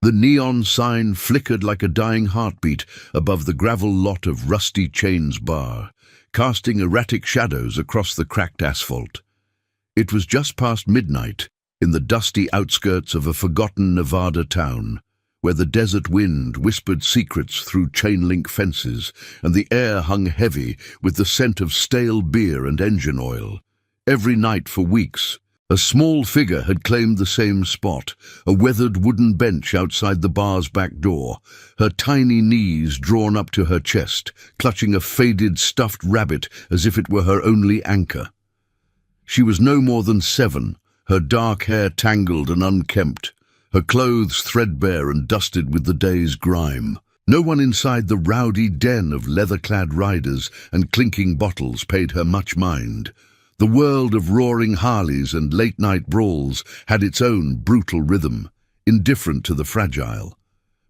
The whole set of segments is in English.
The neon sign flickered like a dying heartbeat above the gravel lot of Rusty Chains Bar, casting erratic shadows across the cracked asphalt. It was just past midnight, in the dusty outskirts of a forgotten Nevada town, where the desert wind whispered secrets through chain-link fences, and the air hung heavy with the scent of stale beer and engine oil. Every night for weeks, a small figure had claimed the same spot, a weathered wooden bench outside the bar's back door, her tiny knees drawn up to her chest, clutching a faded stuffed rabbit as if it were her only anchor. She was no more than 7, her dark hair tangled and unkempt, her clothes threadbare and dusted with the day's grime. No one inside the rowdy den of leather-clad riders and clinking bottles paid her much mind. The world of roaring Harleys and late-night brawls had its own brutal rhythm, indifferent to the fragile.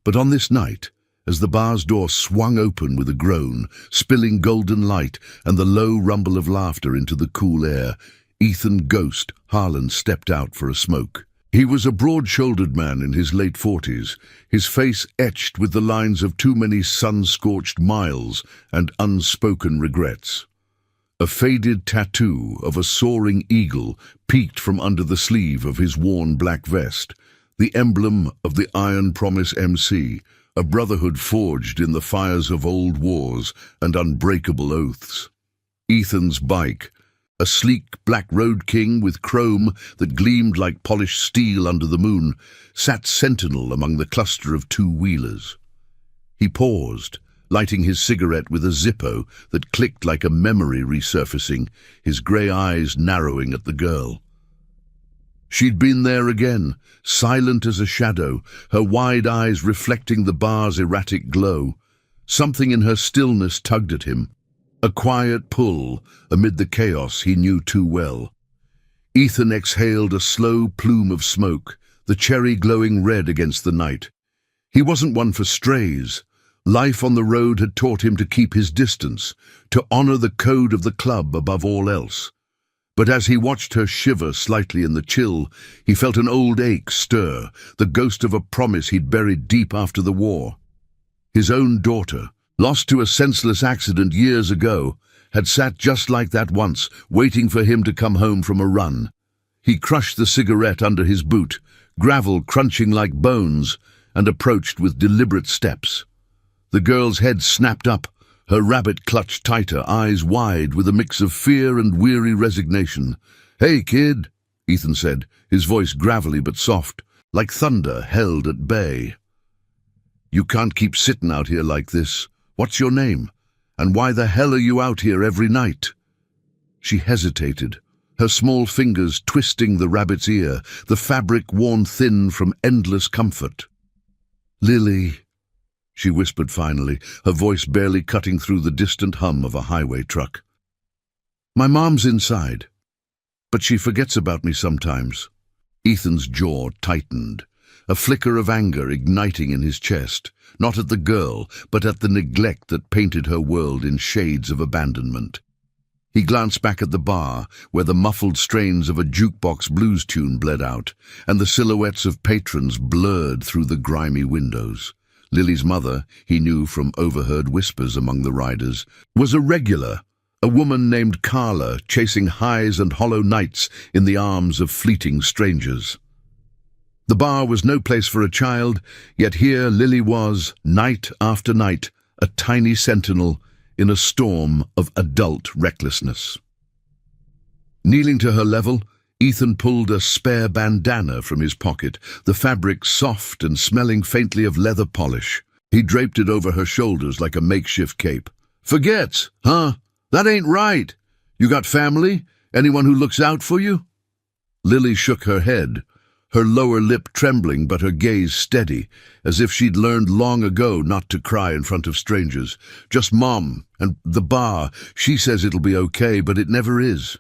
But on this night, as the bar's door swung open with a groan, spilling golden light and the low rumble of laughter into the cool air, Ethan Ghost Harlan stepped out for a smoke. He was a broad-shouldered man in his late 40s, his face etched with the lines of too many sun-scorched miles and unspoken regrets. A faded tattoo of a soaring eagle peeked from under the sleeve of his worn black vest, the emblem of the Iron Promise MC, a brotherhood forged in the fires of old wars and unbreakable oaths. Ethan's bike, a sleek black Road King with chrome that gleamed like polished steel under the moon, sat sentinel among the cluster of two-wheelers. He paused, lighting his cigarette with a Zippo that clicked like a memory resurfacing, his grey eyes narrowing at the girl. She'd been there again, silent as a shadow, her wide eyes reflecting the bar's erratic glow. Something in her stillness tugged at him, a quiet pull amid the chaos he knew too well. Ethan exhaled a slow plume of smoke, the cherry glowing red against the night. He wasn't one for strays. Life on the road had taught him to keep his distance, to honor the code of the club above all else. But as he watched her shiver slightly in the chill, he felt an old ache stir, the ghost of a promise he'd buried deep after the war. His own daughter, lost to a senseless accident years ago, had sat just like that once, waiting for him to come home from a run. He crushed the cigarette under his boot, gravel crunching like bones, and approached with deliberate steps. The girl's head snapped up, her rabbit clutched tighter, eyes wide with a mix of fear and weary resignation. "Hey, kid," Ethan said, his voice gravelly but soft, like thunder held at bay. "You can't keep sitting out here like this. What's your name? And why the hell are you out here every night?" She hesitated, her small fingers twisting the rabbit's ear, the fabric worn thin from endless comfort. "Lily," she whispered finally, her voice barely cutting through the distant hum of a highway truck. "My mom's inside, but she forgets about me sometimes." Ethan's jaw tightened, a flicker of anger igniting in his chest, not at the girl, but at the neglect that painted her world in shades of abandonment. He glanced back at the bar, where the muffled strains of a jukebox blues tune bled out, and the silhouettes of patrons blurred through the grimy windows. Lily's mother, he knew from overheard whispers among the riders, was a regular, a woman named Carla chasing highs and hollow nights in the arms of fleeting strangers. The bar was no place for a child, yet here Lily was, night after night, a tiny sentinel in a storm of adult recklessness. Kneeling to her level, Ethan pulled a spare bandana from his pocket, the fabric soft and smelling faintly of leather polish. He draped it over her shoulders like a makeshift cape. "Forgets, huh? That ain't right. You got family? Anyone who looks out for you?" Lily shook her head, her lower lip trembling but her gaze steady, as if she'd learned long ago not to cry in front of strangers. "Just Mom, and the bar. She says it'll be okay, but it never is."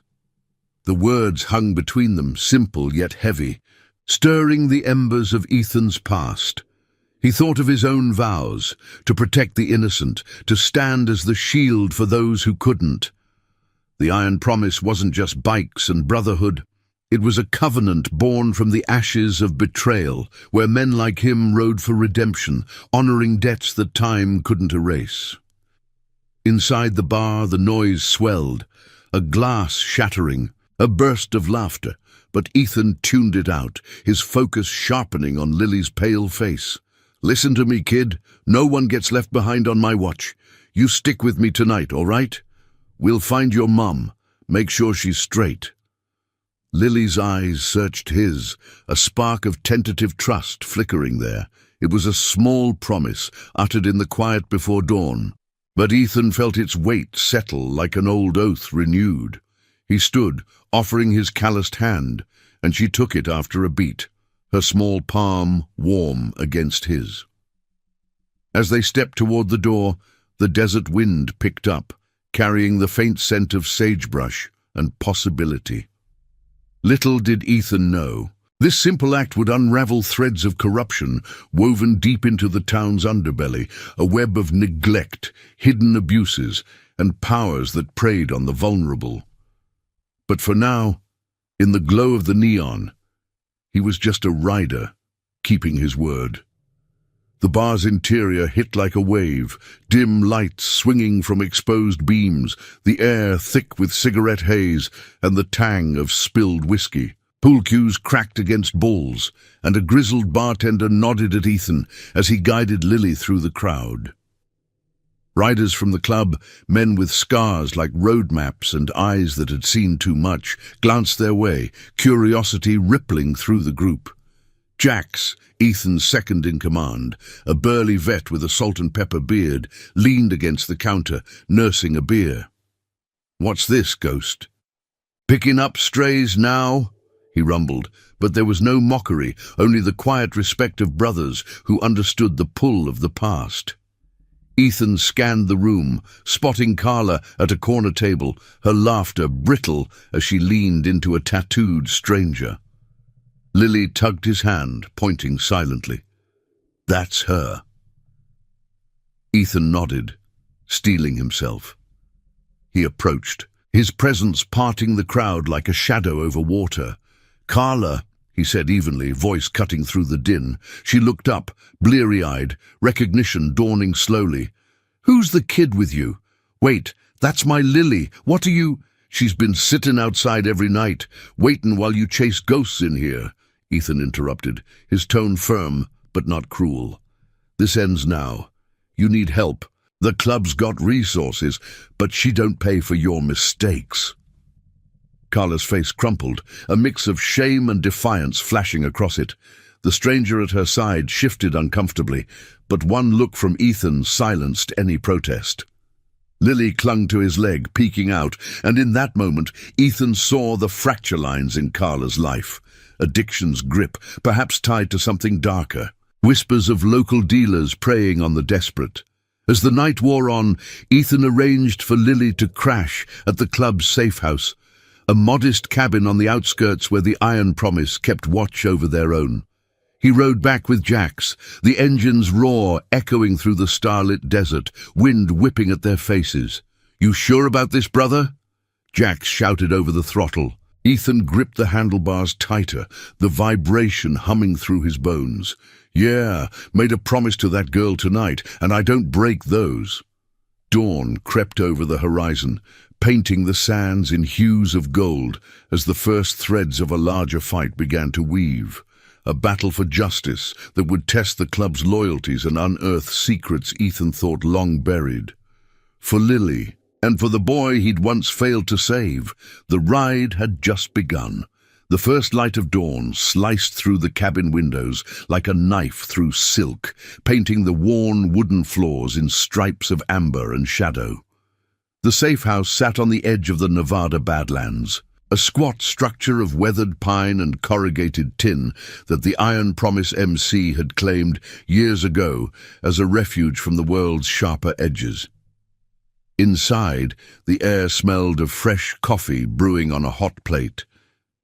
The words hung between them, simple yet heavy, stirring the embers of Ethan's past. He thought of his own vows, to protect the innocent, to stand as the shield for those who couldn't. The Iron Promise wasn't just bikes and brotherhood. It was a covenant born from the ashes of betrayal, where men like him rode for redemption, honoring debts that time couldn't erase. Inside the bar, the noise swelled, a glass shattering, a burst of laughter, but Ethan tuned it out, his focus sharpening on Lily's pale face. "Listen to me, kid. No one gets left behind on my watch. You stick with me tonight, all right? We'll find your mum. Make sure she's straight." Lily's eyes searched his, a spark of tentative trust flickering there. It was a small promise, uttered in the quiet before dawn, but Ethan felt its weight settle like an old oath renewed. He stood, offering his calloused hand, and she took it after a beat, her small palm warm against his. As they stepped toward the door, the desert wind picked up, carrying the faint scent of sagebrush and possibility. Little did Ethan know, this simple act would unravel threads of corruption woven deep into the town's underbelly, a web of neglect, hidden abuses, and powers that preyed on the vulnerable. But for now, in the glow of the neon, he was just a rider, keeping his word. The bar's interior hit like a wave, dim lights swinging from exposed beams, the air thick with cigarette haze and the tang of spilled whiskey. Pool cues cracked against balls, and a grizzled bartender nodded at Ethan as he guided Lily through the crowd. Riders from the club, men with scars like road maps and eyes that had seen too much, glanced their way, curiosity rippling through the group. Jax, Ethan's second in command, a burly vet with a salt and pepper beard, leaned against the counter, nursing a beer. "What's this, Ghost?" "Picking up strays now?" he rumbled, but there was no mockery, only the quiet respect of brothers who understood the pull of the past. Ethan scanned the room, spotting Carla at a corner table, her laughter brittle as she leaned into a tattooed stranger. Lily tugged his hand, pointing silently. "That's her." Ethan nodded, steeling himself. He approached, his presence parting the crowd like a shadow over water. "Carla," he said evenly, voice cutting through the din. She looked up, bleary-eyed, recognition dawning slowly. "Who's the kid with you?" "Wait, that's my Lily. What are you—" "She's been sitting outside every night, waiting while you chase ghosts in here," Ethan interrupted, his tone firm but not cruel. "This ends now. You need help. The club's got resources, but she don't pay for your mistakes." Carla's face crumpled, a mix of shame and defiance flashing across it. The stranger at her side shifted uncomfortably, but one look from Ethan silenced any protest. Lily clung to his leg, peeking out, and in that moment Ethan saw the fracture lines in Carla's life. Addiction's grip, perhaps tied to something darker. Whispers of local dealers preying on the desperate. As the night wore on, Ethan arranged for Lily to crash at the club's safe house, a modest cabin on the outskirts where the Iron Promise kept watch over their own. He rode back with Jax, the engine's roar echoing through the starlit desert, wind whipping at their faces. "You sure about this, brother?" Jax shouted over the throttle. Ethan gripped the handlebars tighter, the vibration humming through his bones. "Yeah, made a promise to that girl tonight, and I don't break those." Dawn crept over the horizon, painting the sands in hues of gold as the first threads of a larger fight began to weave. A battle for justice that would test the club's loyalties and unearth secrets Ethan thought long buried. For Lily, and for the boy he'd once failed to save, the ride had just begun. The first light of dawn sliced through the cabin windows like a knife through silk, painting the worn wooden floors in stripes of amber and shadow. The safe house sat on the edge of the Nevada Badlands, a squat structure of weathered pine and corrugated tin that the Iron Promise MC had claimed years ago as a refuge from the world's sharper edges. Inside, the air smelled of fresh coffee brewing on a hot plate,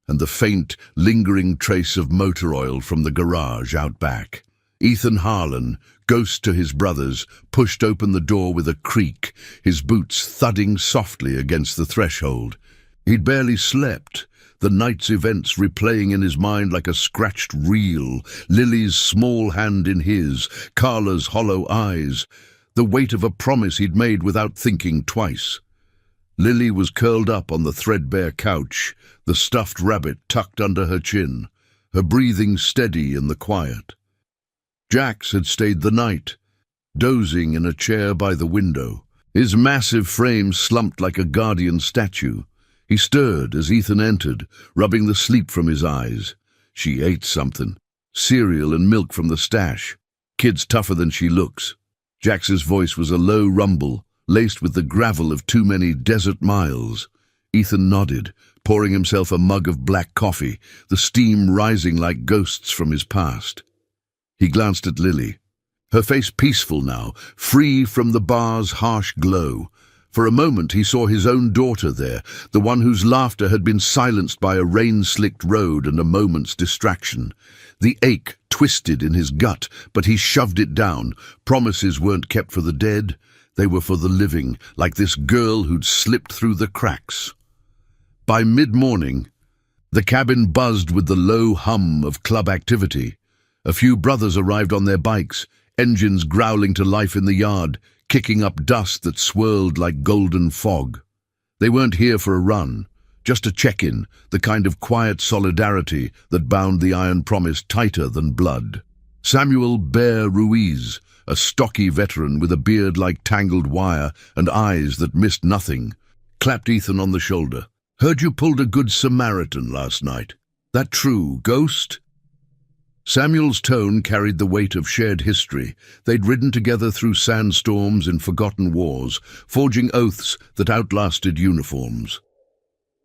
and the faint, lingering trace of motor oil from the garage out back. Ethan Harlan, ghost to his brothers, pushed open the door with a creak, his boots thudding softly against the threshold. He'd barely slept, the night's events replaying in his mind like a scratched reel, Lily's small hand in his, Carla's hollow eyes, the weight of a promise he'd made without thinking twice. Lily was curled up on the threadbare couch, the stuffed rabbit tucked under her chin, her breathing steady in the quiet. Jax had stayed the night, dozing in a chair by the window, his massive frame slumped like a guardian statue. He stirred as Ethan entered, rubbing the sleep from his eyes. She ate something, cereal and milk from the stash. Kid's tougher than she looks. Jax's voice was a low rumble, laced with the gravel of too many desert miles. Ethan nodded, pouring himself a mug of black coffee, the steam rising like ghosts from his past. He glanced at Lily, her face peaceful now, free from the bar's harsh glow. For a moment he saw his own daughter there, the one whose laughter had been silenced by a rain-slicked road and a moment's distraction. The ache twisted in his gut, but he shoved it down. Promises weren't kept for the dead, they were for the living, like this girl who'd slipped through the cracks. By mid-morning, the cabin buzzed with the low hum of club activity. A few brothers arrived on their bikes, engines growling to life in the yard, kicking up dust that swirled like golden fog. They weren't here for a run, just a check-in, the kind of quiet solidarity that bound the iron promise tighter than blood. Samuel Bear Ruiz, a stocky veteran with a beard like tangled wire and eyes that missed nothing, clapped Ethan on the shoulder. "Heard you pulled a good Samaritan last night. That true, Ghost?" Samuel's tone carried the weight of shared history. They'd ridden together through sandstorms in forgotten wars, forging oaths that outlasted uniforms.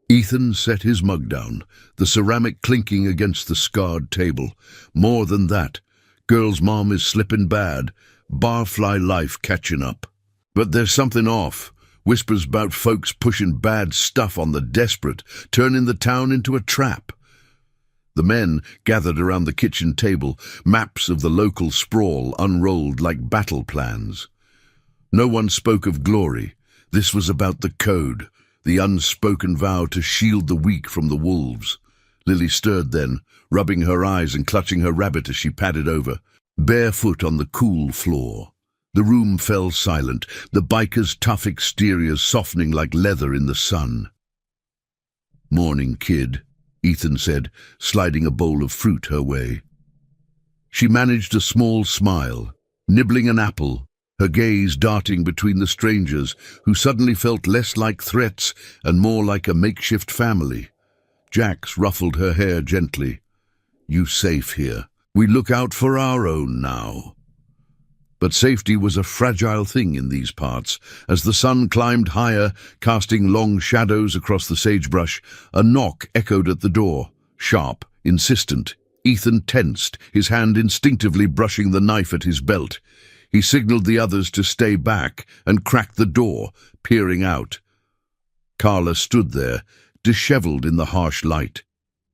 Ethan set his mug down, the ceramic clinking against the scarred table. "More than that. Girl's mom is slipping bad. Barfly life catching up. But there's something off. Whispers about folks pushing bad stuff on the desperate, turning the town into a trap." The men gathered around the kitchen table, maps of the local sprawl unrolled like battle plans. No one spoke of glory. This was about the code, the unspoken vow to shield the weak from the wolves. Lily stirred then, rubbing her eyes and clutching her rabbit as she padded over, barefoot on the cool floor. The room fell silent, the bikers' tough exteriors softening like leather in the sun. "Morning, kid," Ethan said, sliding a bowl of fruit her way. She managed a small smile, nibbling an apple, her gaze darting between the strangers who suddenly felt less like threats and more like a makeshift family. Jax ruffled her hair gently. "You safe here. We look out for our own now." But safety was a fragile thing in these parts. As the sun climbed higher, casting long shadows across the sagebrush, a knock echoed at the door, sharp, insistent. Ethan tensed, his hand instinctively brushing the knife at his belt. He signaled the others to stay back and cracked the door, peering out. Carla stood there, disheveled in the harsh light,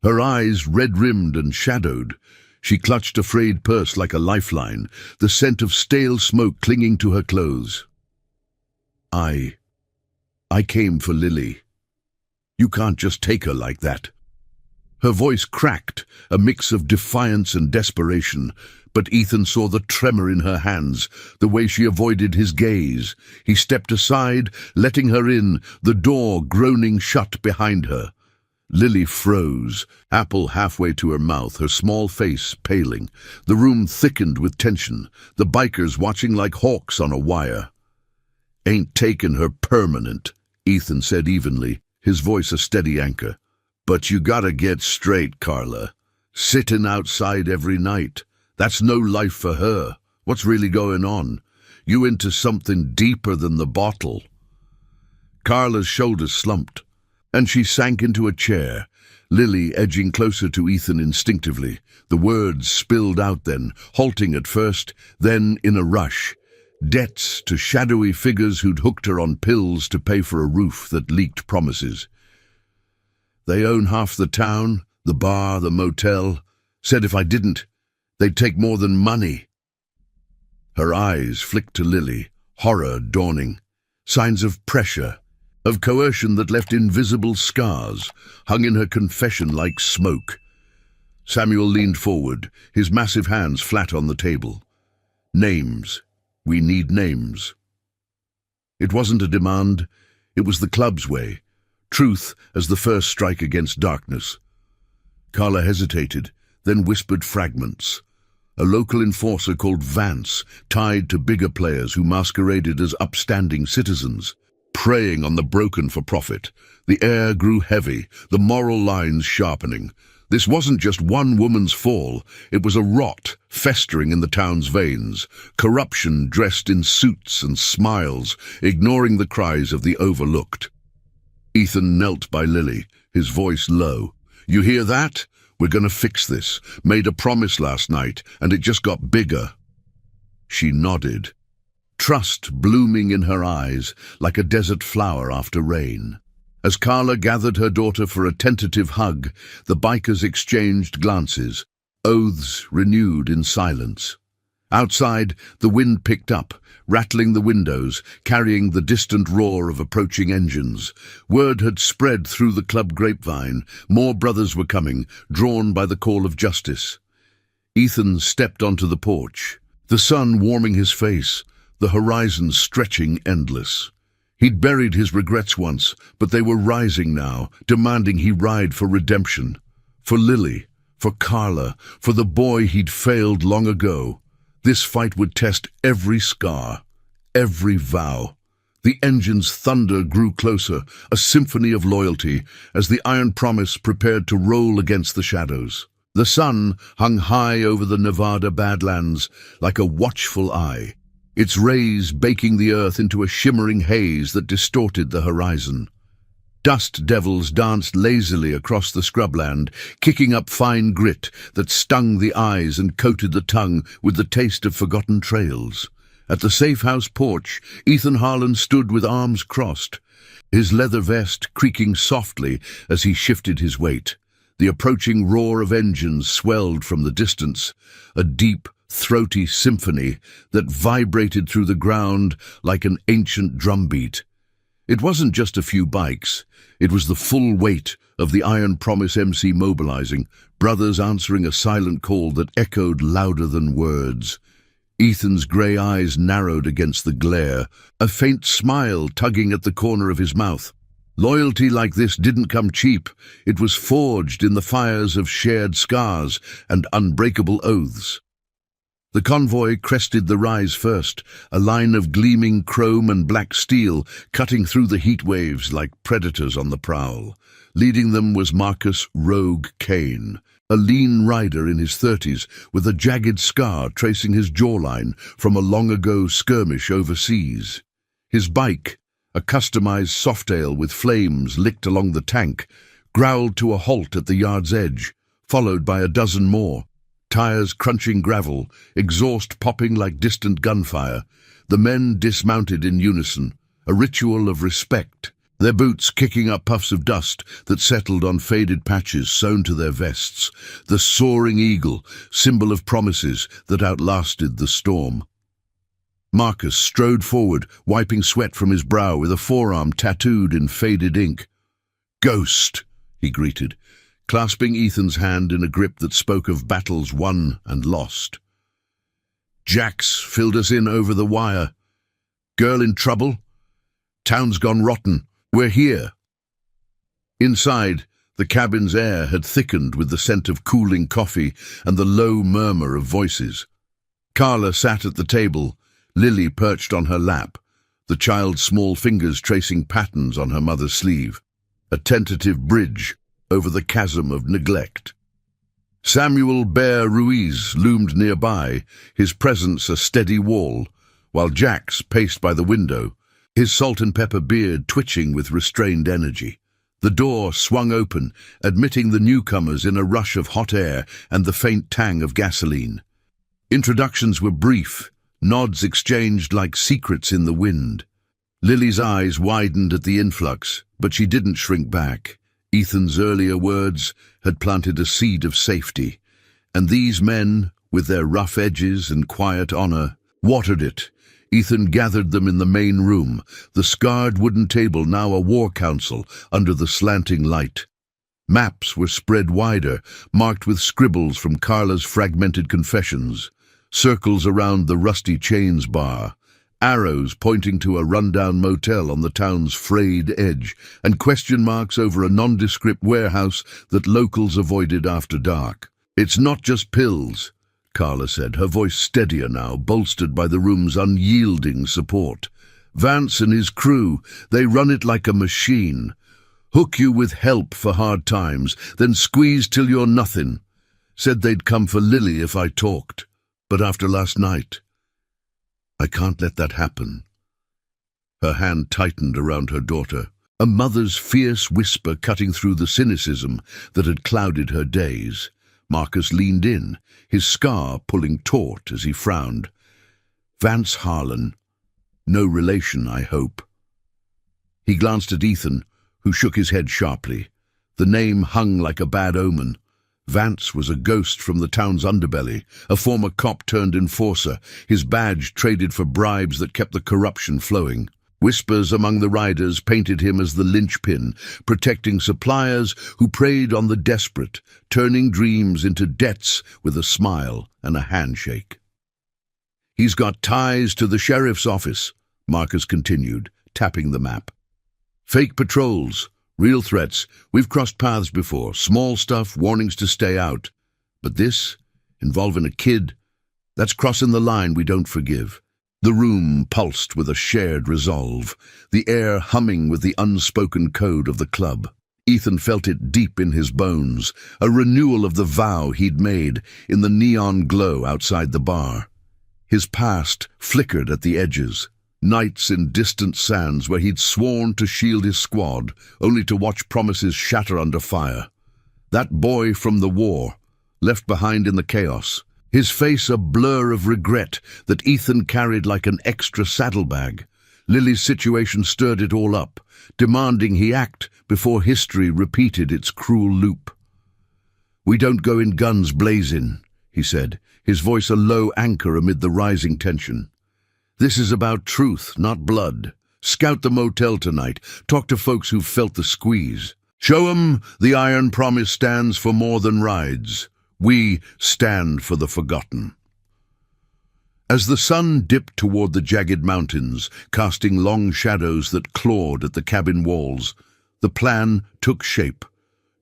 her eyes red-rimmed and shadowed. She clutched a frayed purse like a lifeline, the scent of stale smoke clinging to her clothes. I came for Lily. You can't just take her like that." Her voice cracked, a mix of defiance and desperation, but Ethan saw the tremor in her hands, the way she avoided his gaze. He stepped aside, letting her in, the door groaning shut behind her. Lily froze, apple halfway to her mouth, her small face paling. The room thickened with tension, the bikers watching like hawks on a wire. "Ain't taken her permanent," Ethan said evenly, his voice a steady anchor. "But you gotta get straight, Carla. Sitting outside every night. That's no life for her. What's really going on? You into something deeper than the bottle?" Carla's shoulders slumped, and she sank into a chair, Lily edging closer to Ethan instinctively. The words spilled out then, halting at first, then in a rush. Debts to shadowy figures who'd hooked her on pills to pay for a roof that leaked promises. "They own half the town, the bar, the motel. Said if I didn't, they'd take more than money." Her eyes flicked to Lily, horror dawning. Signs of pressure. of coercion that left invisible scars, hung in her confession like smoke. Samuel leaned forward, his massive hands flat on the table. Names. We need names. It wasn't a demand, it was the club's way. Truth as the first strike against darkness. Carla hesitated, then whispered fragments. A local enforcer called Vance, tied to bigger players who masqueraded as upstanding citizens, preying on the broken for profit. The air grew heavy, the moral lines sharpening. This wasn't just one woman's fall, it was a rot festering in the town's veins, corruption dressed in suits and smiles, ignoring the cries of the overlooked. Ethan knelt by Lily, his voice low. "You hear that? We're going to fix this. Made a promise last night, and it just got bigger." She nodded, trust blooming in her eyes like a desert flower after rain. As Carla gathered her daughter for a tentative hug, the bikers exchanged glances, oaths renewed in silence. Outside, the wind picked up, rattling the windows, carrying the distant roar of approaching engines. Word had spread through the club grapevine. More brothers were coming, drawn by the call of justice. Ethan stepped onto the porch, the sun warming his face, the horizon stretching endless. He'd buried his regrets once, but they were rising now, demanding he ride for redemption. For Lily, for Carla, for the boy he'd failed long ago. This fight would test every scar, every vow. The engine's thunder grew closer, a symphony of loyalty, as the iron promise prepared to roll against the shadows. The sun hung high over the Nevada Badlands like a watchful eye, its rays baking the earth into a shimmering haze that distorted the horizon. Dust devils danced lazily across the scrubland, kicking up fine grit that stung the eyes and coated the tongue with the taste of forgotten trails. At the safe house porch, Ethan Harlan stood with arms crossed, his leather vest creaking softly as he shifted his weight. The approaching roar of engines swelled from the distance, a deep, throaty symphony that vibrated through the ground like an ancient drumbeat. It wasn't just a few bikes, it was the full weight of the Iron Promise MC mobilizing, brothers answering a silent call that echoed louder than words. Ethan's grey eyes narrowed against the glare, a faint smile tugging at the corner of his mouth. Loyalty like this didn't come cheap, it was forged in the fires of shared scars and unbreakable oaths. The convoy crested the rise first, a line of gleaming chrome and black steel cutting through the heat waves like predators on the prowl. Leading them was Marcus Rogue Kane, a lean rider in his 30s with a jagged scar tracing his jawline from a long-ago skirmish overseas. His bike, a customized softail with flames licked along the tank, growled to a halt at the yard's edge, followed by a dozen more. Tires crunching gravel, exhaust popping like distant gunfire. The men dismounted in unison, a ritual of respect, their boots kicking up puffs of dust that settled on faded patches sewn to their vests, the soaring eagle, symbol of promises that outlasted the storm. Marcus strode forward, wiping sweat from his brow with a forearm tattooed in faded ink. "Ghost," he greeted, clasping Ethan's hand in a grip that spoke of battles won and lost. "Jax filled us in over the wire. Girl in trouble? Town's gone rotten. We're here." Inside, the cabin's air had thickened with the scent of cooling coffee and the low murmur of voices. Carla sat at the table, Lily perched on her lap, the child's small fingers tracing patterns on her mother's sleeve, a tentative bridge over the chasm of neglect. Samuel Bear Ruiz loomed nearby, his presence a steady wall, while Jax paced by the window, his salt-and-pepper beard twitching with restrained energy. The door swung open, admitting the newcomers in a rush of hot air and the faint tang of gasoline. Introductions were brief, nods exchanged like secrets in the wind. Lily's eyes widened at the influx, but she didn't shrink back. Ethan's earlier words had planted a seed of safety, and these men, with their rough edges and quiet honor, watered it. Ethan gathered them in the main room, the scarred wooden table now a war council under the slanting light. Maps were spread wider, marked with scribbles from Carla's fragmented confessions, circles around the rusty chains bar, arrows pointing to a rundown motel on the town's frayed edge, and question marks over a nondescript warehouse that locals avoided after dark. "It's not just pills," Carla said, her voice steadier now, bolstered by the room's unyielding support. "Vance and his crew, they run it like a machine. Hook you with help for hard times, then squeeze till you're nothing. Said they'd come for Lily if I talked. But after last night, I can't let that happen." Her hand tightened around her daughter, a mother's fierce whisper cutting through the cynicism that had clouded her days. Marcus leaned in, his scar pulling taut as he frowned. "Vance Harlan. No relation, I hope." He glanced at Ethan, who shook his head sharply. The name hung like a bad omen. Vance was a ghost from the town's underbelly, a former cop turned enforcer, his badge traded for bribes that kept the corruption flowing. Whispers among the riders painted him as the linchpin, protecting suppliers who preyed on the desperate, turning dreams into debts with a smile and a handshake. "He's got ties to the sheriff's office," Marcus continued, tapping the map. "Fake patrols, real threats. We've crossed paths before, small stuff, warnings to stay out. But this, involving a kid, that's crossing the line we don't forgive." The room pulsed with a shared resolve, the air humming with the unspoken code of the club. Ethan felt it deep in his bones, a renewal of the vow he'd made in the neon glow outside the bar. His past flickered at the edges. Nights in distant sands where he'd sworn to shield his squad, only to watch promises shatter under fire. That boy from the war, left behind in the chaos, his face a blur of regret that Ethan carried like an extra saddlebag. Lily's situation stirred it all up, demanding he act before history repeated its cruel loop. "We don't go in guns blazing," he said, his voice a low anchor amid the rising tension. "This is about truth, not blood. Scout the motel tonight. Talk to folks who've felt the squeeze. Show 'em the iron promise stands for more than rides. We stand for the forgotten." As the sun dipped toward the jagged mountains, casting long shadows that clawed at the cabin walls, the plan took shape.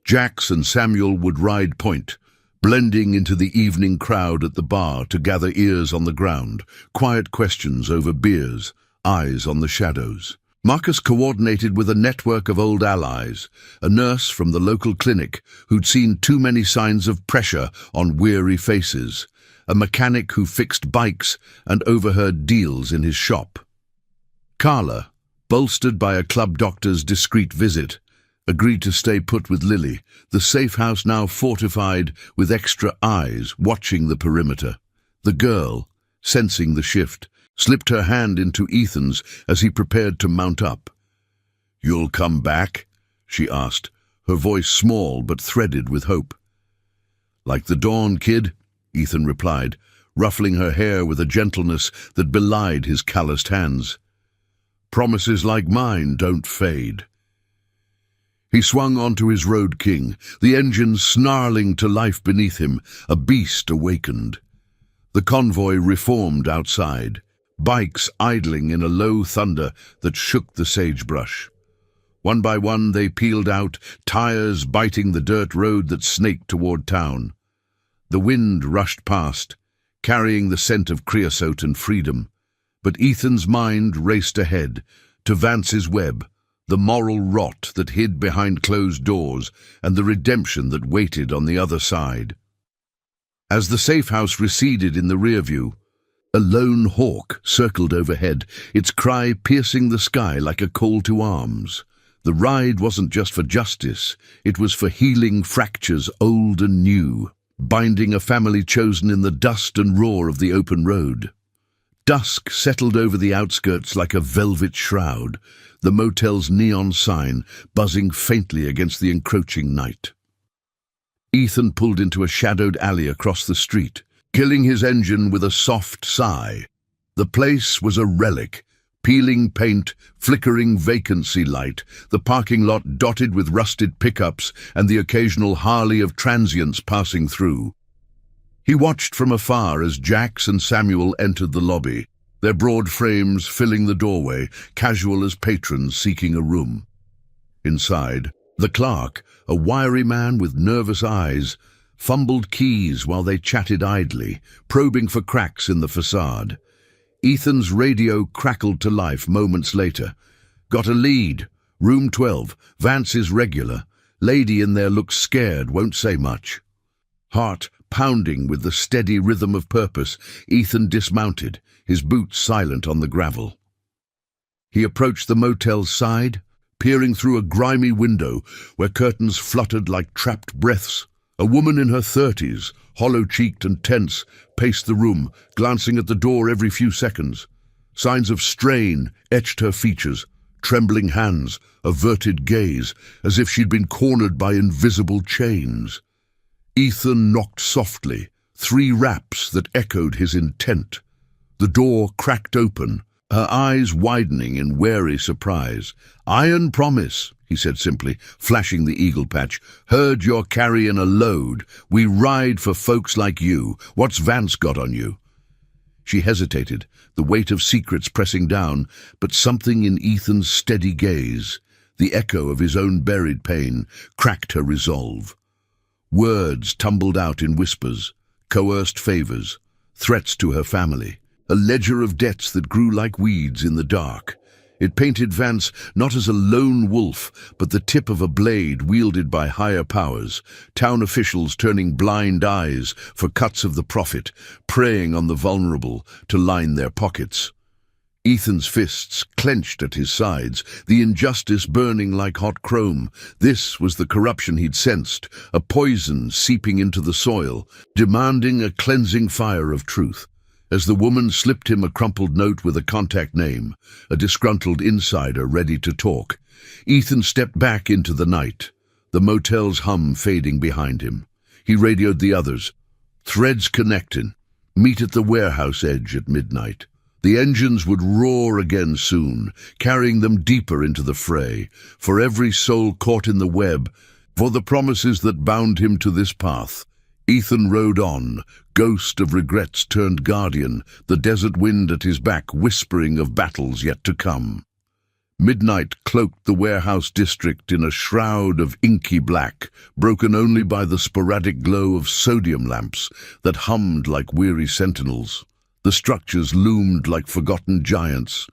Jax and Samuel would ride point, blending into the evening crowd at the bar to gather ears on the ground, quiet questions over beers, eyes on the shadows. Marcus coordinated with a network of old allies, a nurse from the local clinic who'd seen too many signs of pressure on weary faces, a mechanic who fixed bikes and overheard deals in his shop. Carla, bolstered by a club doctor's discreet visit, agreed to stay put with Lily, the safe house now fortified with extra eyes watching the perimeter. The girl, sensing the shift, slipped her hand into Ethan's as he prepared to mount up. "You'll come back?" she asked, her voice small but threaded with hope. "Like the dawn, kid," Ethan replied, ruffling her hair with a gentleness that belied his calloused hands. "Promises like mine don't fade." He swung onto his Road King, the engine snarling to life beneath him, a beast awakened. The convoy reformed outside, bikes idling in a low thunder that shook the sagebrush. One by one they peeled out, tires biting the dirt road that snaked toward town. The wind rushed past, carrying the scent of creosote and freedom. But Ethan's mind raced ahead, to Vance's web, the moral rot that hid behind closed doors and the redemption that waited on the other side. As the safe house receded in the rear view, a lone hawk circled overhead, its cry piercing the sky like a call to arms. The ride wasn't just for justice, it was for healing fractures old and new, binding a family chosen in the dust and roar of the open road. Dusk settled over the outskirts like a velvet shroud, the motel's neon sign buzzing faintly against the encroaching night. Ethan pulled into a shadowed alley across the street, killing his engine with a soft sigh. The place was a relic. Peeling paint, flickering vacancy light, the parking lot dotted with rusted pickups and the occasional Harley of transients passing through. He watched from afar as Jax and Samuel entered the lobby, their broad frames filling the doorway, casual as patrons seeking a room. Inside, the clerk, a wiry man with nervous eyes, fumbled keys while they chatted idly, probing for cracks in the facade. Ethan's radio crackled to life moments later. Got a lead. Room 12. Vance is regular. Lady in there looks scared, won't say much. Heart pounding with the steady rhythm of purpose, Ethan dismounted, his boots silent on the gravel. He approached the motel's side, peering through a grimy window where curtains fluttered like trapped breaths. A woman in her 30s, hollow-cheeked and tense, paced the room, glancing at the door every few seconds. Signs of strain etched her features, trembling hands, averted gaze, as if she'd been cornered by invisible chains. Ethan knocked softly, 3 raps that echoed his intent. The door cracked open, her eyes widening in wary surprise. "Iron promise," he said simply, flashing the eagle patch. "Heard you're carrying a load. We ride for folks like you. What's Vance got on you?" She hesitated, the weight of secrets pressing down, but something in Ethan's steady gaze, the echo of his own buried pain, cracked her resolve. Words tumbled out in whispers, coerced favors, threats to her family, a ledger of debts that grew like weeds in the dark. It painted Vance not as a lone wolf, but the tip of a blade wielded by higher powers, town officials turning blind eyes for cuts of the profit, preying on the vulnerable to line their pockets. Ethan's fists clenched at his sides, the injustice burning like hot chrome. This was the corruption he'd sensed, a poison seeping into the soil, demanding a cleansing fire of truth. As the woman slipped him a crumpled note with a contact name, a disgruntled insider ready to talk, Ethan stepped back into the night, the motel's hum fading behind him. He radioed the others. "Threads connecting. Meet at the warehouse edge at midnight." The engines would roar again soon, carrying them deeper into the fray, for every soul caught in the web, for the promises that bound him to this path. Ethan rode on, ghost of regrets turned guardian, the desert wind at his back whispering of battles yet to come. Midnight cloaked the warehouse district in a shroud of inky black, broken only by the sporadic glow of sodium lamps that hummed like weary sentinels. The structures loomed like forgotten giants,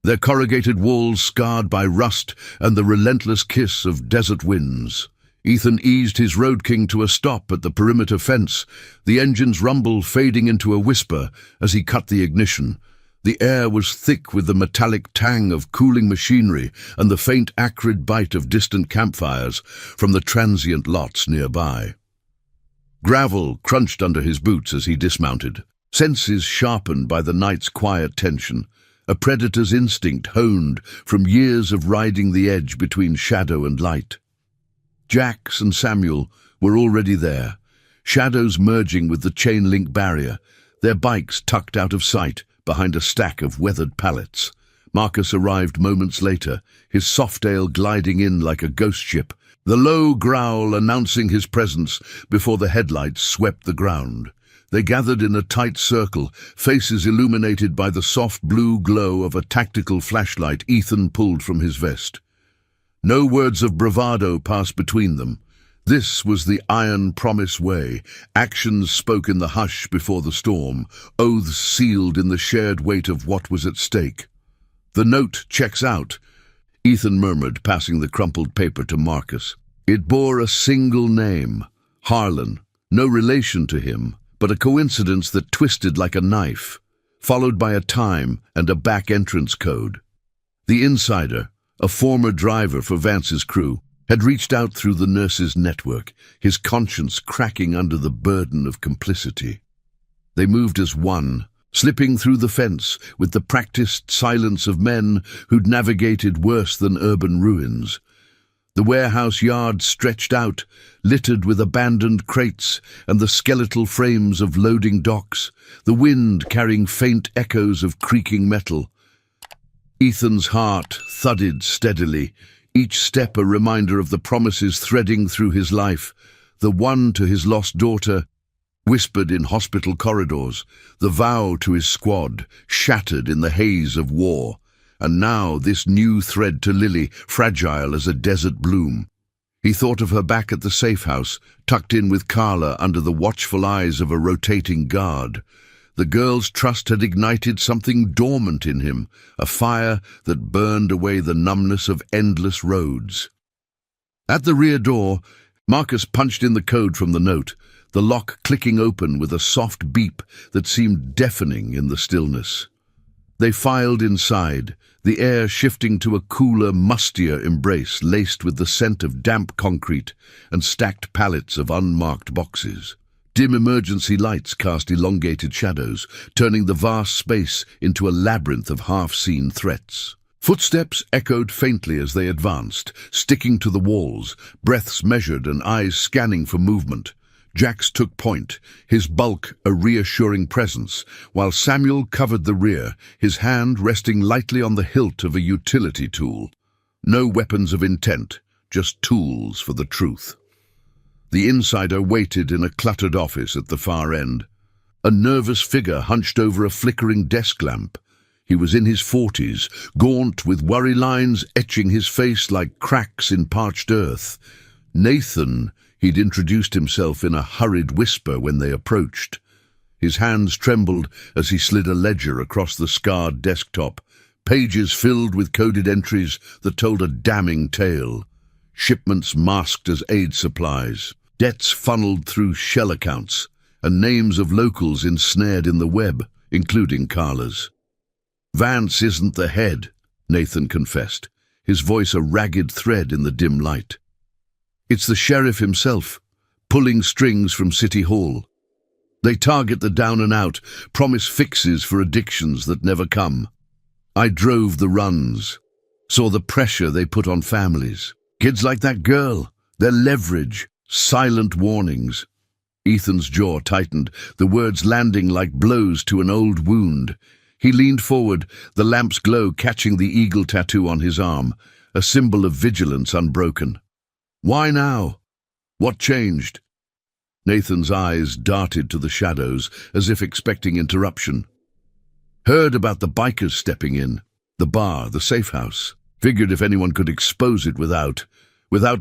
their corrugated walls scarred by rust and the relentless kiss of desert winds. Ethan eased his Road King to a stop at the perimeter fence, the engine's rumble fading into a whisper as he cut the ignition. The air was thick with the metallic tang of cooling machinery and the faint acrid bite of distant campfires from the transient lots nearby. Gravel crunched under his boots as he dismounted, senses sharpened by the night's quiet tension, a predator's instinct honed from years of riding the edge between shadow and light. Jax and Samuel were already there, shadows merging with the chain-link barrier, their bikes tucked out of sight behind a stack of weathered pallets. Marcus arrived moments later, his Softail gliding in like a ghost ship, the low growl announcing his presence before the headlights swept the ground. They gathered in a tight circle, faces illuminated by the soft blue glow of a tactical flashlight Ethan pulled from his vest. No words of bravado passed between them. This was the iron promise way, actions spoke in the hush before the storm, oaths sealed in the shared weight of what was at stake. "The note checks out," Ethan murmured, passing the crumpled paper to Marcus. It bore a single name, Harlan, no relation to him, but a coincidence that twisted like a knife, followed by a time and a back entrance code. The insider, a former driver for Vance's crew, had reached out through the nurse's network, his conscience cracking under the burden of complicity. They moved as one, slipping through the fence with the practiced silence of men who'd navigated worse than urban ruins. The warehouse yard stretched out, littered with abandoned crates and the skeletal frames of loading docks, the wind carrying faint echoes of creaking metal. Ethan's heart thudded steadily, each step a reminder of the promises threading through his life, the one to his lost daughter, whispered in hospital corridors, the vow to his squad, shattered in the haze of war, and now this new thread to Lily, fragile as a desert bloom. He thought of her back at the safe house, tucked in with Carla under the watchful eyes of a rotating guard. The girl's trust had ignited something dormant in him, a fire that burned away the numbness of endless roads. At the rear door, Marcus punched in the code from the note, the lock clicking open with a soft beep that seemed deafening in the stillness. They filed inside, the air shifting to a cooler, mustier embrace laced with the scent of damp concrete and stacked pallets of unmarked boxes. Dim emergency lights cast elongated shadows, turning the vast space into a labyrinth of half-seen threats. Footsteps echoed faintly as they advanced, sticking to the walls, breaths measured and eyes scanning for movement. Jax took point, his bulk a reassuring presence, while Samuel covered the rear, his hand resting lightly on the hilt of a utility tool. No weapons of intent, just tools for the truth. The insider waited in a cluttered office at the far end. A nervous figure hunched over a flickering desk lamp. He was in his 40s, gaunt with worry lines etching his face like cracks in parched earth. Nathan, he'd introduced himself in a hurried whisper when they approached. His hands trembled as he slid a ledger across the scarred desktop, pages filled with coded entries that told a damning tale. Shipments masked as aid supplies, debts funneled through shell accounts, and names of locals ensnared in the web, including Carla's. "Vance isn't the head," Nathan confessed, his voice a ragged thread in the dim light. "It's the sheriff himself, pulling strings from City Hall. They target the down and out, promise fixes for addictions that never come. I drove the runs, saw the pressure they put on families. Kids like that girl, their leverage, silent warnings." Ethan's jaw tightened, the words landing like blows to an old wound. He leaned forward, the lamp's glow catching the eagle tattoo on his arm, a symbol of vigilance unbroken. "Why now? What changed?" Nathan's eyes darted to the shadows, as if expecting interruption. "Heard about the bikers stepping in. The bar, the safe house. Figured if anyone could expose it without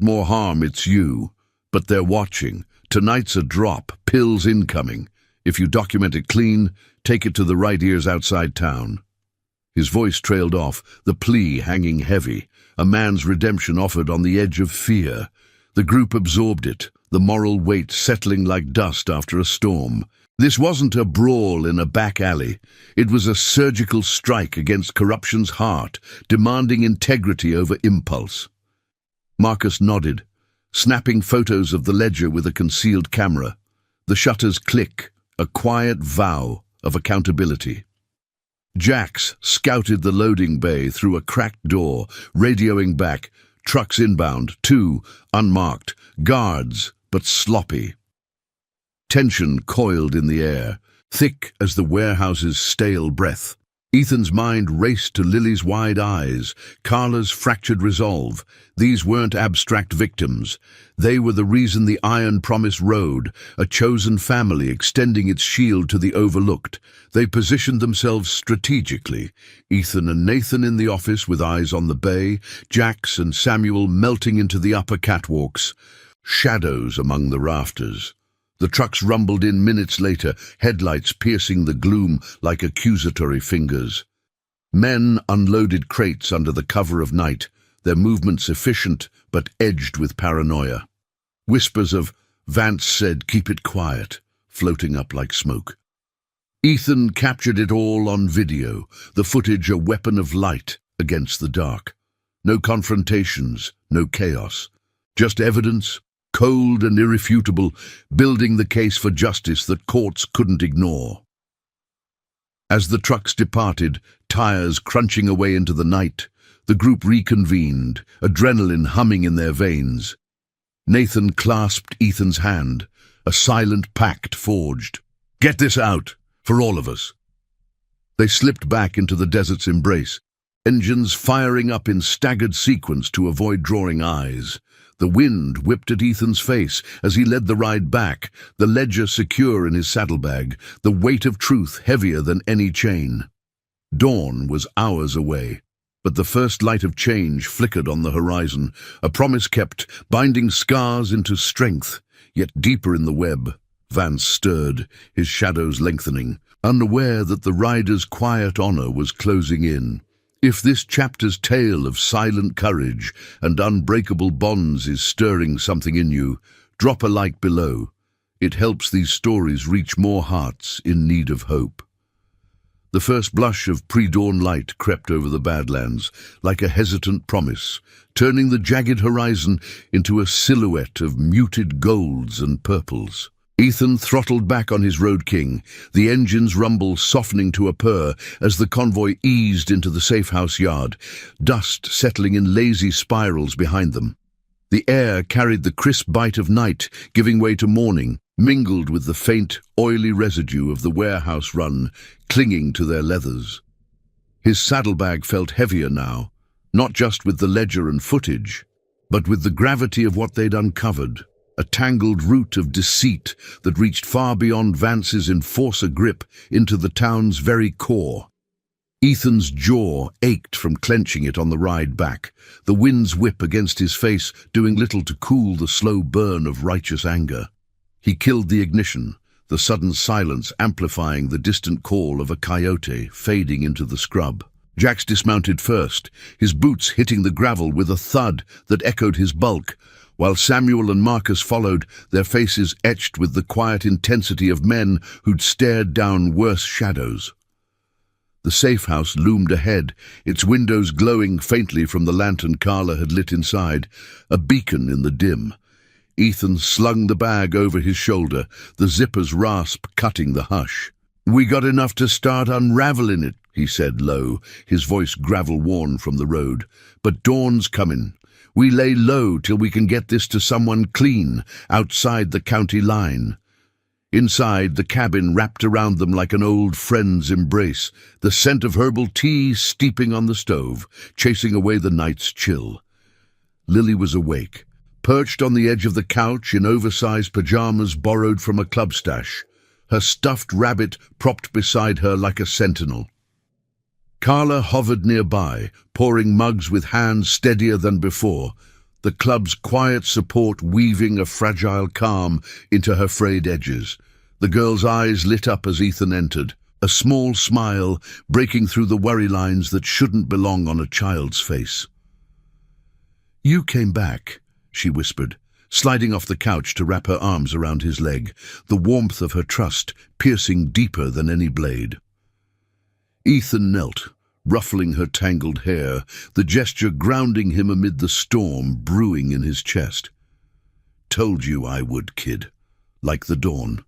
more harm, it's you. But they're watching. Tonight's a drop, pills incoming. If you document it clean, take it to the right ears outside town." His voice trailed off, the plea hanging heavy, a man's redemption offered on the edge of fear. The group absorbed it, the moral weight settling like dust after a storm. This wasn't a brawl in a back alley. It was a surgical strike against corruption's heart, demanding integrity over impulse. Marcus nodded, snapping photos of the ledger with a concealed camera. The shutters click, a quiet vow of accountability. Jax scouted the loading bay through a cracked door, radioing back, trucks inbound, 2, unmarked, guards, but sloppy. Tension coiled in the air, thick as the warehouse's stale breath. Ethan's mind raced to Lily's wide eyes, Carla's fractured resolve. These weren't abstract victims. They were the reason the Iron Promise rode, a chosen family extending its shield to the overlooked. They positioned themselves strategically, Ethan and Nathan in the office with eyes on the bay, Jax and Samuel melting into the upper catwalks, shadows among the rafters. The trucks rumbled in minutes later, headlights piercing the gloom like accusatory fingers. Men unloaded crates under the cover of night, their movements efficient but edged with paranoia. Whispers of, "Vance said keep it quiet," floating up like smoke. Ethan captured it all on video, the footage a weapon of light against the dark. No confrontations, no chaos. Just evidence, cold and irrefutable, building the case for justice that courts couldn't ignore. As the trucks departed, tires crunching away into the night, The group reconvened, adrenaline humming in their veins. Nathan clasped Ethan's hand, a silent pact forged. "Get this out, for all of us." They slipped back into the desert's embrace, engines firing up in staggered sequence to avoid drawing eyes. The wind whipped at Ethan's face as he led the ride back, the ledger secure in his saddlebag, the weight of truth heavier than any chain. Dawn was hours away, but the first light of change flickered on the horizon, a promise kept, binding scars into strength. Yet deeper in the web, Vance stirred, his shadows lengthening, unaware that the rider's quiet honor was closing in. If this chapter's tale of silent courage and unbreakable bonds is stirring something in you, drop a like below. It helps these stories reach more hearts in need of hope. The first blush of pre-dawn light crept over the Badlands, like a hesitant promise, turning the jagged horizon into a silhouette of muted golds and purples. Ethan throttled back on his Road King, the engine's rumble softening to a purr as the convoy eased into the safe-house yard, dust settling in lazy spirals behind them. The air carried the crisp bite of night, giving way to morning, mingled with the faint, oily residue of the warehouse run clinging to their leathers. His saddlebag felt heavier now, not just with the ledger and footage, but with the gravity of what they'd uncovered, a tangled root of deceit that reached far beyond Vance's enforcer grip into the town's very core. Ethan's jaw ached from clenching it on the ride back, the wind's whip against his face doing little to cool the slow burn of righteous anger. He killed the ignition, the sudden silence amplifying the distant call of a coyote fading into the scrub. Jax dismounted first, his boots hitting the gravel with a thud that echoed his bulk, while Samuel and Marcus followed, their faces etched with the quiet intensity of men who'd stared down worse shadows. The safe house loomed ahead, its windows glowing faintly from the lantern Carla had lit inside, a beacon in the dim. Ethan slung the bag over his shoulder, the zipper's rasp cutting the hush. "We got enough to start unraveling it," he said low, his voice gravel-worn from the road. "But dawn's coming. We lay low till we can get this to someone clean, outside the county line." Inside, the cabin wrapped around them like an old friend's embrace, the scent of herbal tea steeping on the stove, chasing away the night's chill. Lily was awake, perched on the edge of the couch in oversized pajamas borrowed from a club stash, her stuffed rabbit propped beside her like a sentinel. Carla hovered nearby, pouring mugs with hands steadier than before, the club's quiet support weaving a fragile calm into her frayed edges. The girl's eyes lit up as Ethan entered, a small smile breaking through the worry lines that shouldn't belong on a child's face. "You came back," she whispered, sliding off the couch to wrap her arms around his leg, the warmth of her trust piercing deeper than any blade. Ethan knelt, ruffling her tangled hair, the gesture grounding him amid the storm brewing in his chest. "Told you I would, kid. Like the dawn."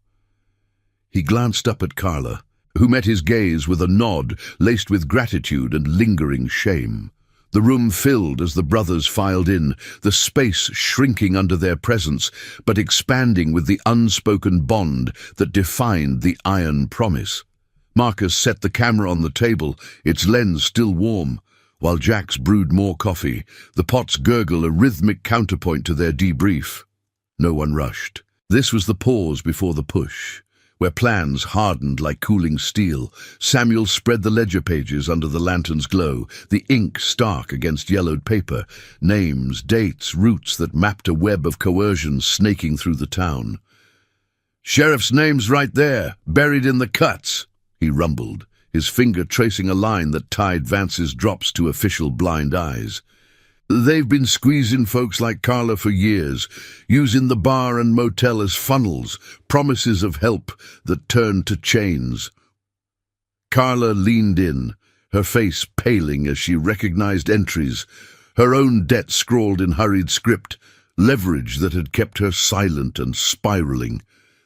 He glanced up at Carla, who met his gaze with a nod laced with gratitude and lingering shame. The room filled as the brothers filed in, the space shrinking under their presence, but expanding with the unspoken bond that defined the iron promise. Marcus set the camera on the table, its lens still warm, while Jax brewed more coffee, the pot's gurgle a rhythmic counterpoint to their debrief. No one rushed. This was the pause before the push, where plans hardened like cooling steel. Samuel spread the ledger pages under the lantern's glow, the ink stark against yellowed paper, names, dates, routes that mapped a web of coercion snaking through the town. "Sheriff's name's right there, buried in the cuts," he rumbled, his finger tracing a line that tied Vance's drops to official blind eyes. "They've been squeezing folks like Carla for years, using the bar and motel as funnels, promises of help that turned to chains." Carla leaned in, her face paling as she recognized entries, her own debt scrawled in hurried script, leverage that had kept her silent and spiraling.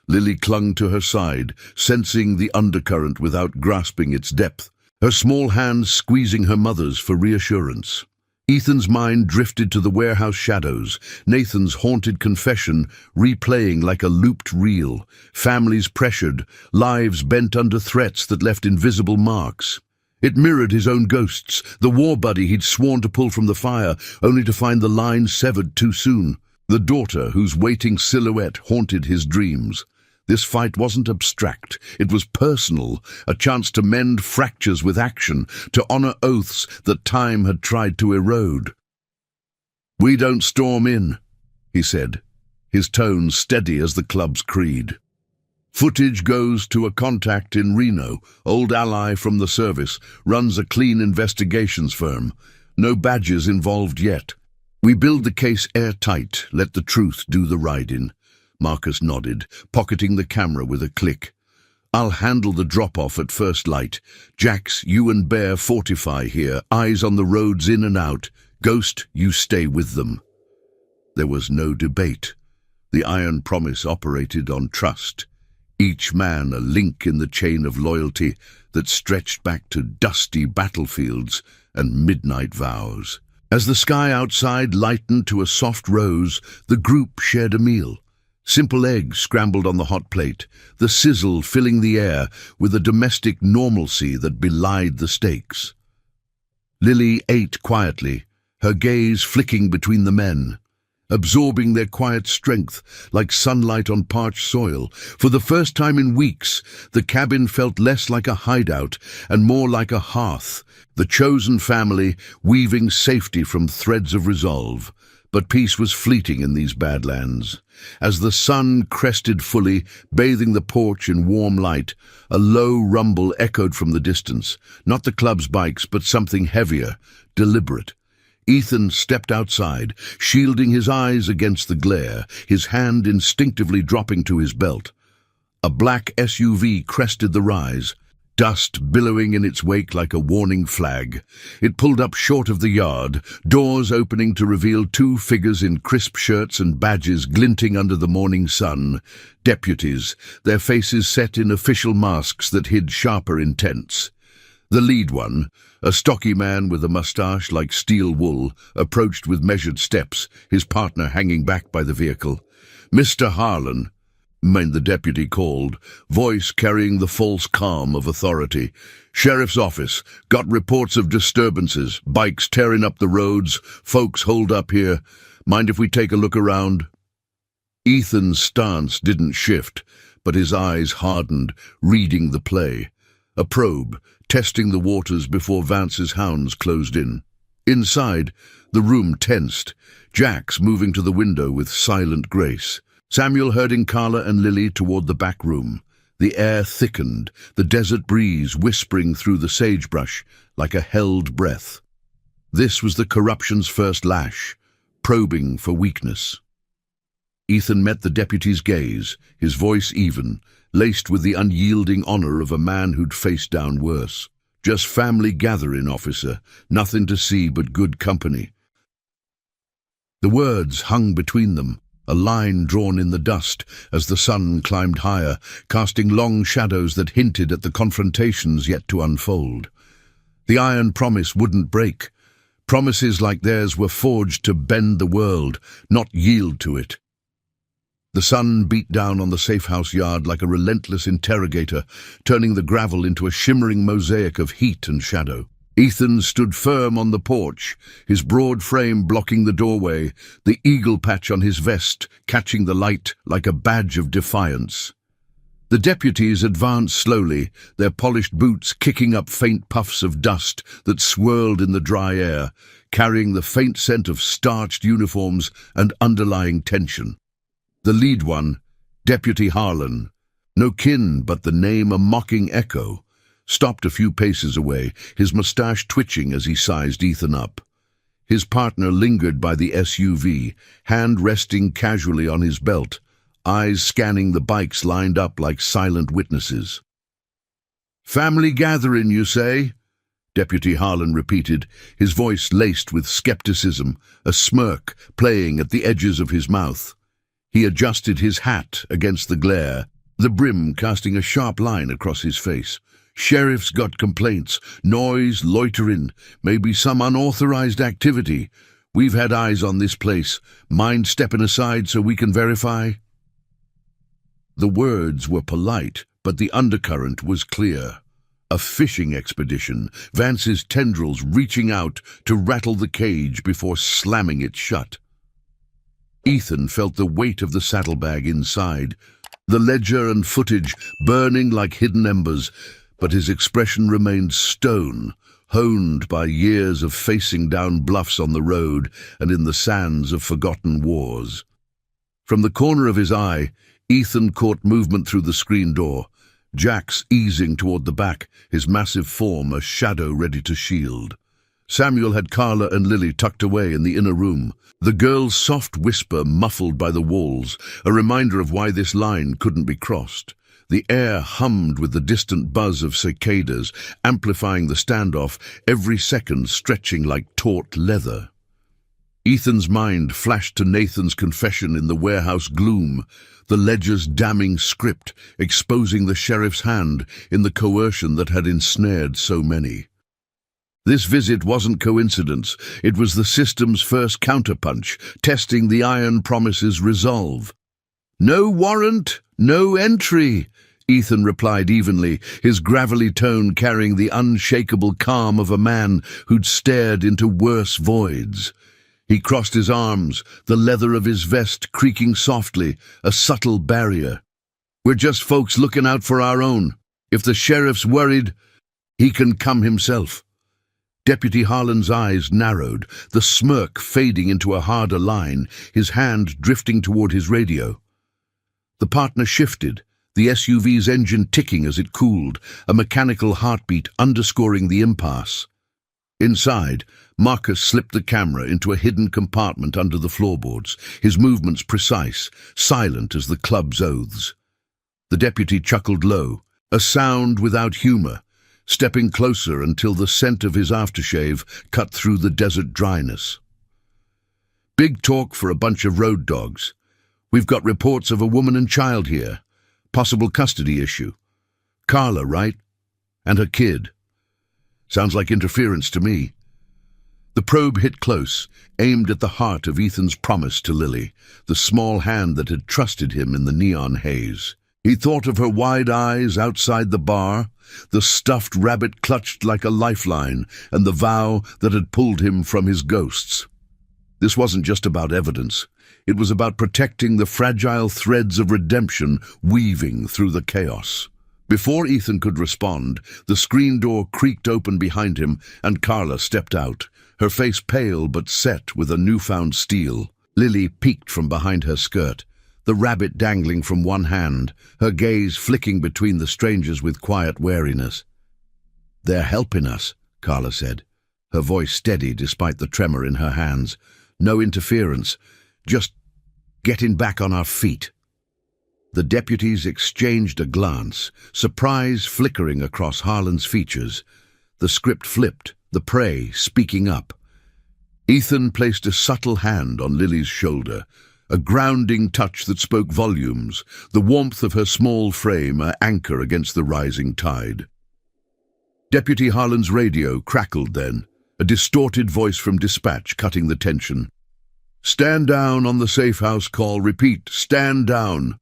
Lily clung to her side, sensing the undercurrent without grasping its depth, her small hand squeezing her mother's for reassurance. Ethan's mind drifted to the warehouse shadows, Nathan's haunted confession replaying like a looped reel, families pressured, lives bent under threats that left invisible marks. It mirrored his own ghosts, the war buddy he'd sworn to pull from the fire, only to find the line severed too soon. The daughter whose waiting silhouette haunted his dreams. This fight wasn't abstract, it was personal, a chance to mend fractures with action, to honor oaths that time had tried to erode. "We don't storm in," he said, his tone steady as the club's creed. "Footage goes to a contact in Reno, old ally from the service, runs a clean investigations firm. No badges involved yet. We build the case airtight, let the truth do the riding." Marcus nodded, pocketing the camera with a click. "I'll handle the drop-off at first light. Jax, you and Bear fortify here, eyes on the roads in and out. Ghost, you stay with them." There was no debate. The iron promise operated on trust. Each man a link in the chain of loyalty that stretched back to dusty battlefields and midnight vows. As the sky outside lightened to a soft rose, the group shared a meal. Simple eggs scrambled on the hot plate, the sizzle filling the air with a domestic normalcy that belied the stakes. Lily ate quietly, her gaze flicking between the men, absorbing their quiet strength like sunlight on parched soil. For the first time in weeks, the cabin felt less like a hideout and more like a hearth, the chosen family weaving safety from threads of resolve. But peace was fleeting in these badlands. As the sun crested fully, bathing the porch in warm light, a low rumble echoed from the distance, not the club's bikes, but something heavier, deliberate. Ethan stepped outside, shielding his eyes against the glare, his hand instinctively dropping to his belt. A black SUV crested the rise, dust billowing in its wake like a warning flag. It pulled up short of the yard, doors opening to reveal two figures in crisp shirts and badges glinting under the morning sun. Deputies, their faces set in official masks that hid sharper intents. The lead one, a stocky man with a mustache like steel wool, approached with measured steps, his partner hanging back by the vehicle. "Mr. Harlan," the deputy called, voice carrying the false calm of authority. "Sheriff's office. Got reports of disturbances, bikes tearing up the roads, folks holed up here. Mind if we take a look around?" Ethan's stance didn't shift, but his eyes hardened, reading the play. A probe, testing the waters before Vance's hounds closed in. Inside, the room tensed, Jax moving to the window with silent grace. Samuel herding Carla and Lily toward the back room. The air thickened, the desert breeze whispering through the sagebrush like a held breath. This was the corruption's first lash, probing for weakness. Ethan met the deputy's gaze, his voice even, laced with the unyielding honor of a man who'd faced down worse. "Just family gathering, officer. Nothing to see but good company." The words hung between them, a line drawn in the dust as the sun climbed higher, casting long shadows that hinted at the confrontations yet to unfold. The iron promise wouldn't break. Promises like theirs were forged to bend the world, not yield to it. The sun beat down on the safe-house yard like a relentless interrogator, turning the gravel into a shimmering mosaic of heat and shadow. Ethan stood firm on the porch, his broad frame blocking the doorway, the eagle patch on his vest catching the light like a badge of defiance. The deputies advanced slowly, their polished boots kicking up faint puffs of dust that swirled in the dry air, carrying the faint scent of starched uniforms and underlying tension. The lead one, Deputy Harlan, no kin but the name a mocking echo, stopped a few paces away, his mustache twitching as he sized Ethan up. His partner lingered by the SUV, hand resting casually on his belt, eyes scanning the bikes lined up like silent witnesses. "Family gathering, you say?" Deputy Harlan repeated, his voice laced with skepticism, a smirk playing at the edges of his mouth. He adjusted his hat against the glare, the brim casting a sharp line across his face. Sheriff's got complaints. Noise, loitering, maybe some unauthorized activity. We've had eyes on this place. Mind stepping aside so we can verify?" The words were polite, but the undercurrent was clear. A fishing expedition, Vance's tendrils reaching out to rattle the cage before slamming it shut. Ethan felt the weight of the saddlebag inside, the ledger and footage burning like hidden embers, but his expression remained stone, honed by years of facing down bluffs on the road and in the sands of forgotten wars. From the corner of his eye, Ethan caught movement through the screen door, Jax easing toward the back, his massive form a shadow ready to shield. Samuel had Carla and Lily tucked away in the inner room, the girl's soft whisper muffled by the walls, a reminder of why this line couldn't be crossed. The air hummed with the distant buzz of cicadas, amplifying the standoff, every second stretching like taut leather. Ethan's mind flashed to Nathan's confession in the warehouse gloom, the ledger's damning script exposing the sheriff's hand in the coercion that had ensnared so many. This visit wasn't coincidence. It was the system's first counterpunch, testing the iron promise's resolve. "No warrant, no entry," Ethan replied evenly, his gravelly tone carrying the unshakable calm of a man who'd stared into worse voids. He crossed his arms, the leather of his vest creaking softly, a subtle barrier. "We're just folks looking out for our own. If the sheriff's worried, he can come himself." Deputy Harlan's eyes narrowed, the smirk fading into a harder line, his hand drifting toward his radio. The partner shifted, the SUV's engine ticking as it cooled, a mechanical heartbeat underscoring the impasse. Inside, Marcus slipped the camera into a hidden compartment under the floorboards, his movements precise, silent as the club's oaths. The deputy chuckled low, a sound without humor, stepping closer until the scent of his aftershave cut through the desert dryness. "Big talk for a bunch of road dogs. We've got reports of a woman and child here. Possible custody issue. Carla, right? And her kid. Sounds like interference to me." The probe hit close, aimed at the heart of Ethan's promise to Lily, the small hand that had trusted him in the neon haze. He thought of her wide eyes outside the bar, the stuffed rabbit clutched like a lifeline, and the vow that had pulled him from his ghosts. This wasn't just about evidence. It was about protecting the fragile threads of redemption weaving through the chaos. Before Ethan could respond, the screen door creaked open behind him, and Carla stepped out, her face pale but set with a newfound steel. Lily peeked from behind her skirt, the rabbit dangling from one hand, her gaze flicking between the strangers with quiet wariness. "They're helping us," Carla said, her voice steady despite the tremor in her hands. "No interference, just getting back on our feet." The deputies exchanged a glance, surprise flickering across Harlan's features. The script flipped, the prey speaking up. Ethan placed a subtle hand on Lily's shoulder, a grounding touch that spoke volumes, the warmth of her small frame an anchor against the rising tide. Deputy Harlan's radio crackled then, a distorted voice from dispatch cutting the tension. "Stand down on the safe house call. Repeat, stand down."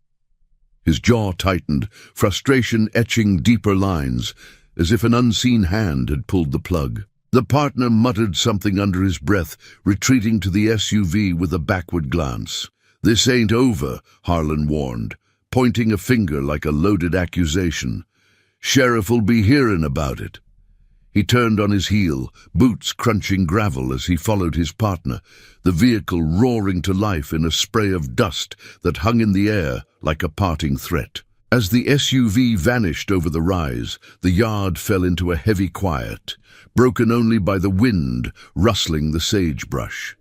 His jaw tightened, frustration etching deeper lines, as if an unseen hand had pulled the plug. The partner muttered something under his breath, retreating to the SUV with a backward glance. "This ain't over," Harlan warned, pointing a finger like a loaded accusation. "Sheriff will be hearing about it." He turned on his heel, boots crunching gravel as he followed his partner, the vehicle roaring to life in a spray of dust that hung in the air like a parting threat. As the SUV vanished over the rise, the yard fell into a heavy quiet, broken only by the wind rustling the sagebrush.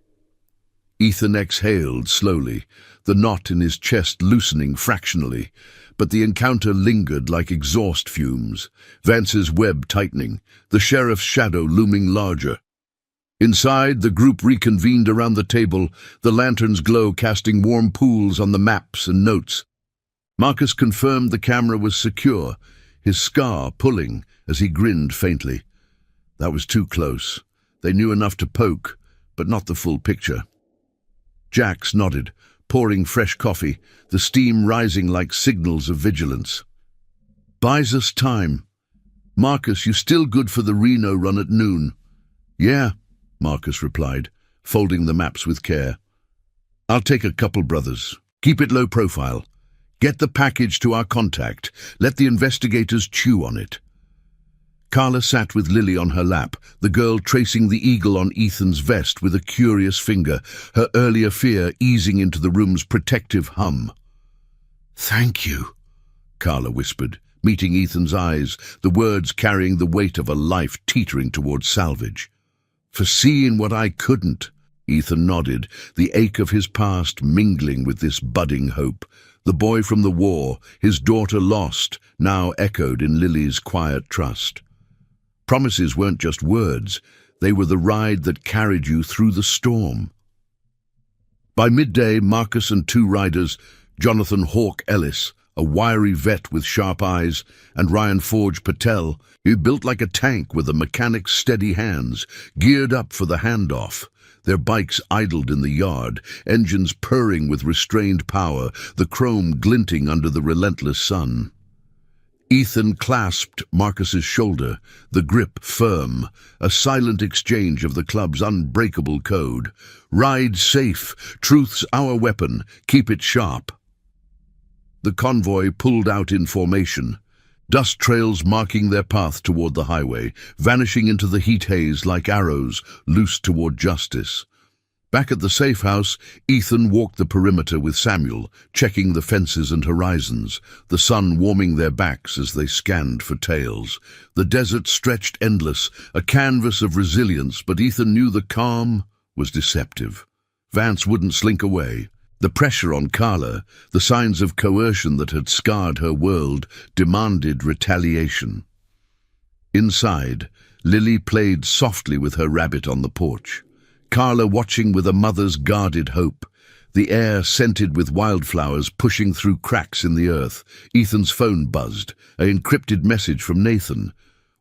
Ethan exhaled slowly, the knot in his chest loosening fractionally, but the encounter lingered like exhaust fumes, Vance's web tightening, the sheriff's shadow looming larger. Inside, the group reconvened around the table, the lantern's glow casting warm pools on the maps and notes. Marcus confirmed the camera was secure, his scar pulling as he grinned faintly. That was too close. They knew enough to poke, but not the full picture. Jax nodded, pouring fresh coffee, the steam rising like signals of vigilance. "Buys us time. Marcus, you still good for the Reno run at noon?" "Yeah," Marcus replied, folding the maps with care. "I'll take a couple, brothers. Keep it low profile. Get the package to our contact. Let the investigators chew on it." Carla sat with Lily on her lap, the girl tracing the eagle on Ethan's vest with a curious finger, her earlier fear easing into the room's protective hum. "Thank you," Carla whispered, meeting Ethan's eyes, the words carrying the weight of a life teetering towards salvage. "For seeing what I couldn't." Ethan nodded, the ache of his past mingling with this budding hope. The boy from the war, his daughter lost, now echoed in Lily's quiet trust. Promises weren't just words, they were the ride that carried you through the storm. By midday, Marcus and two riders, Jonathan Hawk Ellis, a wiry vet with sharp eyes, and Ryan Forge Patel, who built like a tank with a mechanic's steady hands, geared up for the handoff. Their bikes idled in the yard, engines purring with restrained power, the chrome glinting under the relentless sun. Ethan clasped Marcus's shoulder, the grip firm, a silent exchange of the club's unbreakable code. "Ride safe, truth's our weapon, keep it sharp." The convoy pulled out in formation, dust trails marking their path toward the highway, vanishing into the heat haze like arrows loosed toward justice. Back at the safe house, Ethan walked the perimeter with Samuel, checking the fences and horizons, the sun warming their backs as they scanned for tails. The desert stretched endless, a canvas of resilience, but Ethan knew the calm was deceptive. Vance wouldn't slink away. The pressure on Carla, the signs of coercion that had scarred her world, demanded retaliation. Inside, Lily played softly with her rabbit on the porch, Carla watching with a mother's guarded hope, the air scented with wildflowers pushing through cracks in the earth. Ethan's phone buzzed, an encrypted message from Nathan.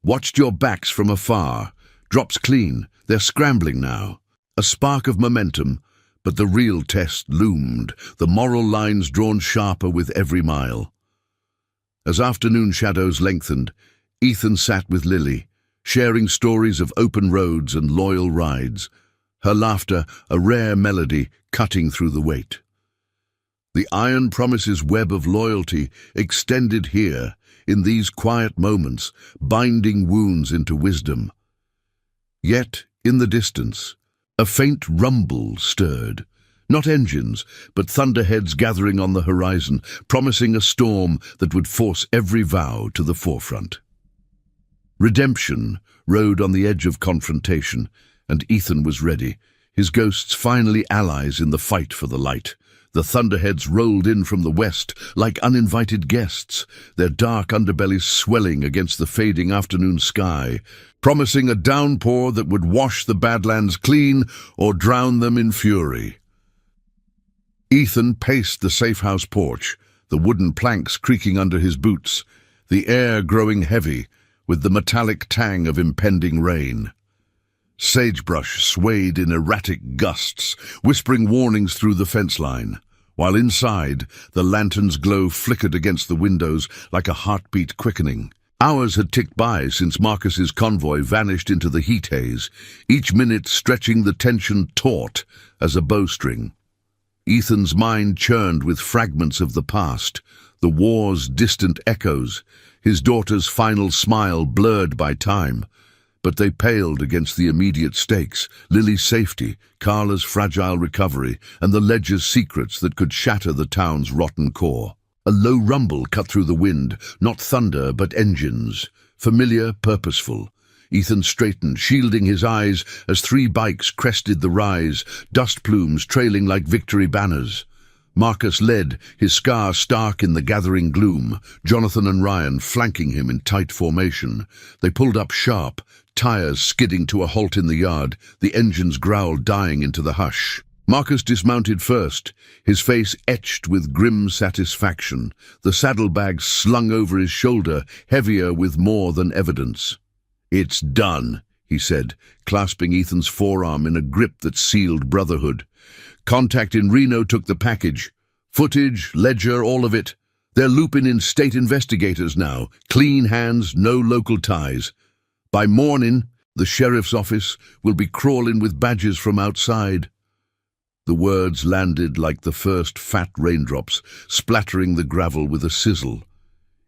"Watched your backs from afar. Drops clean. They're scrambling now." A spark of momentum, but the real test loomed, the moral lines drawn sharper with every mile. As afternoon shadows lengthened, Ethan sat with Lily, sharing stories of open roads and loyal rides, her laughter a rare melody cutting through the weight. The iron promises web of loyalty extended here, in these quiet moments, binding wounds into wisdom. Yet, in the distance, a faint rumble stirred. Not engines, but thunderheads gathering on the horizon, promising a storm that would force every vow to the forefront. Redemption rode on the edge of confrontation, and Ethan was ready, his ghosts finally allies in the fight for the light. The thunderheads rolled in from the west like uninvited guests, their dark underbellies swelling against the fading afternoon sky, promising a downpour that would wash the Badlands clean or drown them in fury. Ethan paced the safe house porch, the wooden planks creaking under his boots, the air growing heavy with the metallic tang of impending rain. Sagebrush swayed in erratic gusts, whispering warnings through the fence line, while inside, the lantern's glow flickered against the windows like a heartbeat quickening. Hours had ticked by since Marcus's convoy vanished into the heat haze, each minute stretching the tension taut as a bowstring. Ethan's mind churned with fragments of the past, the war's distant echoes, his daughter's final smile blurred by time. But they paled against the immediate stakes, Lily's safety, Carla's fragile recovery, and the ledger's secrets that could shatter the town's rotten core. A low rumble cut through the wind, not thunder but engines, familiar, purposeful. Ethan straightened, shielding his eyes as three bikes crested the rise, dust plumes trailing like victory banners. Marcus led, his scar stark in the gathering gloom, Jonathan and Ryan flanking him in tight formation. They pulled up sharp, tires skidding to a halt in the yard, the engine's growl dying into the hush. Marcus dismounted first, his face etched with grim satisfaction, the saddlebag slung over his shoulder, heavier with more than evidence. "It's done," he said, clasping Ethan's forearm in a grip that sealed brotherhood. "Contact in Reno took the package. Footage, ledger, all of it. They're looping in state investigators now. Clean hands, no local ties. By morning, the sheriff's office will be crawling with badges from outside." The words landed like the first fat raindrops, splattering the gravel with a sizzle.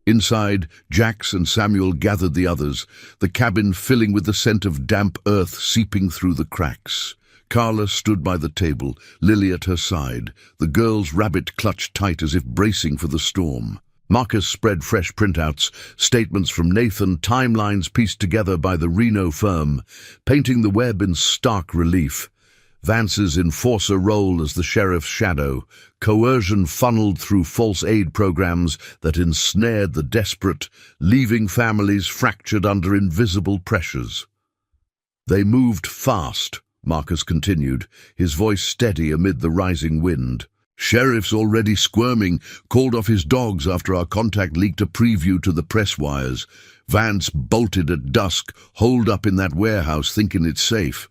Inside, Jax and Samuel gathered the others, the cabin filling with the scent of damp earth seeping through the cracks. Carla stood by the table, Lily at her side, the girl's rabbit clutched tight as if bracing for the storm. Marcus spread fresh printouts, statements from Nathan, timelines pieced together by the Reno firm, painting the web in stark relief. Vance's enforcer role as the sheriff's shadow, coercion funneled through false aid programs that ensnared the desperate, leaving families fractured under invisible pressures. "They moved fast," Marcus continued, his voice steady amid the rising wind. "Sheriff's already squirming, called off his dogs after our contact leaked a preview to the press wires. Vance bolted at dusk, holed up in that warehouse thinking it's safe."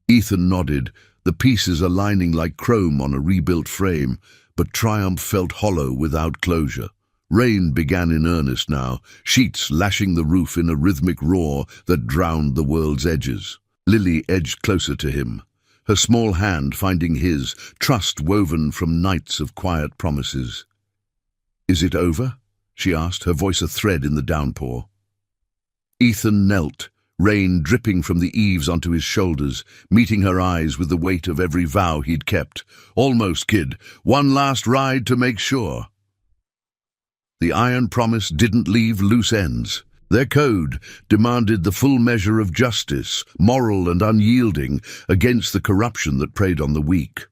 Ethan nodded, the pieces aligning like chrome on a rebuilt frame, but triumph felt hollow without closure. Rain began in earnest now, sheets lashing the roof in a rhythmic roar that drowned the world's edges. Lily edged closer to him, her small hand finding his, trust woven from nights of quiet promises. "Is it over?" she asked, her voice a thread in the downpour. Ethan knelt, rain dripping from the eaves onto his shoulders, meeting her eyes with the weight of every vow he'd kept. "Almost, kid. One last ride to make sure." The iron promise didn't leave loose ends. Their code demanded the full measure of justice, moral and unyielding, against the corruption that preyed on the weak.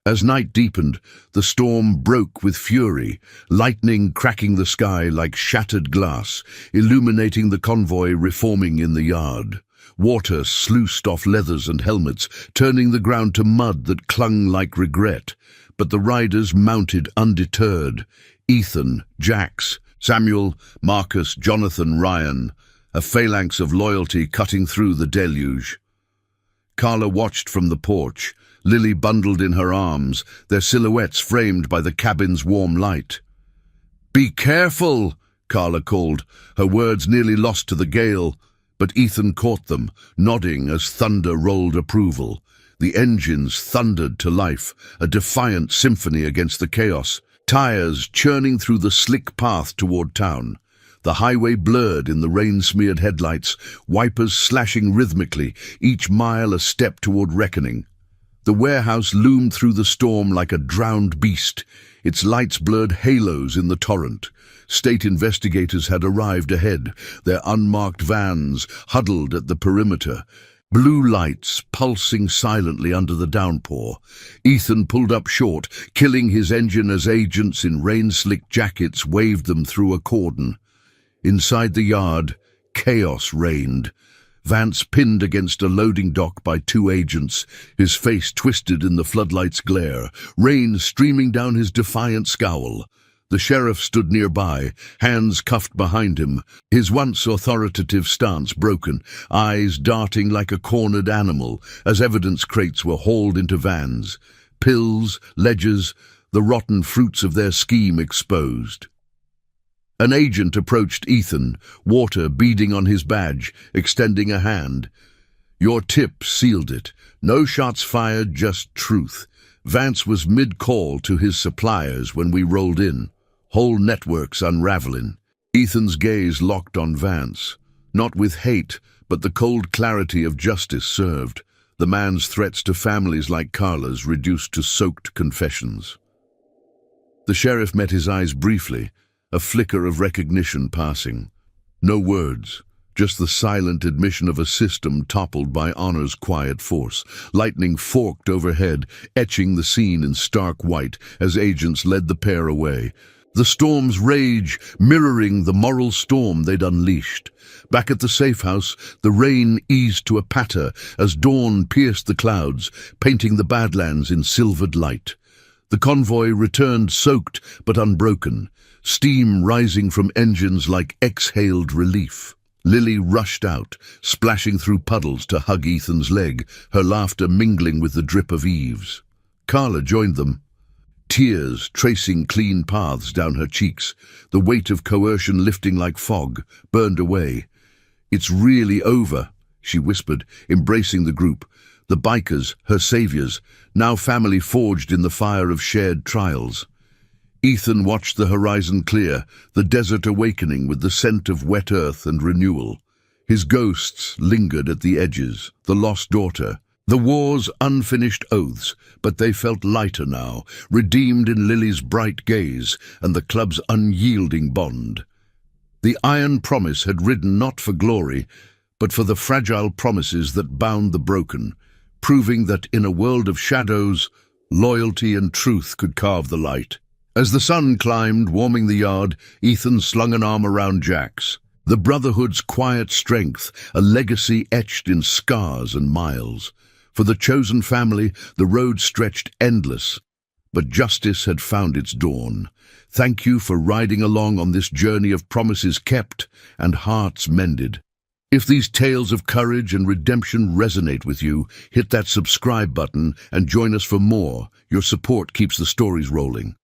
As night deepened, the storm broke with fury, lightning cracking the sky like shattered glass, illuminating the convoy reforming in the yard. Water sluiced off leathers and helmets, turning the ground to mud that clung like regret. But the riders mounted undeterred. Ethan, Jax, Samuel, Marcus, Jonathan, Ryan, a phalanx of loyalty cutting through the deluge. Carla watched from the porch, Lily bundled in her arms, their silhouettes framed by the cabin's warm light. "Be careful," Carla called, her words nearly lost to the gale, but Ethan caught them, nodding as thunder rolled approval. The engines thundered to life, a defiant symphony against the chaos, tires churning through the slick path toward town. The highway blurred in the rain-smeared headlights, wipers slashing rhythmically, each mile a step toward reckoning. The warehouse loomed through the storm like a drowned beast, its lights blurred halos in the torrent. State investigators had arrived ahead, their unmarked vans huddled at the perimeter, blue lights pulsing silently under the downpour. Ethan pulled up short, killing his engine as agents in rain-slicked jackets waved them through a cordon. Inside the yard, chaos reigned. Vance pinned against a loading dock by two agents, his face twisted in the floodlight's glare, rain streaming down his defiant scowl. The sheriff stood nearby, hands cuffed behind him, his once authoritative stance broken, eyes darting like a cornered animal as evidence crates were hauled into vans. Pills, ledgers, the rotten fruits of their scheme exposed. An agent approached Ethan, water beading on his badge, extending a hand. "Your tip sealed it. No shots fired, just truth. Vance was mid-call to his suppliers when we rolled in. Whole networks unraveling." Ethan's gaze locked on Vance. Not with hate, but the cold clarity of justice served. The man's threats to families like Carla's reduced to soaked confessions. The sheriff met his eyes briefly, a flicker of recognition passing. No words, just the silent admission of a system toppled by honor's quiet force. Lightning forked overhead, etching the scene in stark white as agents led the pair away. The storm's rage mirroring the moral storm they'd unleashed. Back at the safe house, the rain eased to a patter as dawn pierced the clouds, painting the Badlands in silvered light. The convoy returned soaked but unbroken, steam rising from engines like exhaled relief. Lily rushed out, splashing through puddles to hug Ethan's leg, her laughter mingling with the drip of Eve's. Carla joined them, tears tracing clean paths down her cheeks, the weight of coercion lifting like fog, burned away. "It's really over," she whispered, embracing the group. The bikers, her saviors, now family forged in the fire of shared trials. Ethan watched the horizon clear, the desert awakening with the scent of wet earth and renewal. His ghosts lingered at the edges, the lost daughter, the war's unfinished oaths, but they felt lighter now, redeemed in Lily's bright gaze and the club's unyielding bond. The iron promise had ridden not for glory, but for the fragile promises that bound the broken, proving that in a world of shadows, loyalty and truth could carve the light. As the sun climbed, warming the yard, Ethan slung an arm around Jack's. The brotherhood's quiet strength, a legacy etched in scars and miles. For the chosen family, the road stretched endless, but justice had found its dawn. Thank you for riding along on this journey of promises kept and hearts mended. If these tales of courage and redemption resonate with you, hit that subscribe button and join us for more. Your support keeps the stories rolling.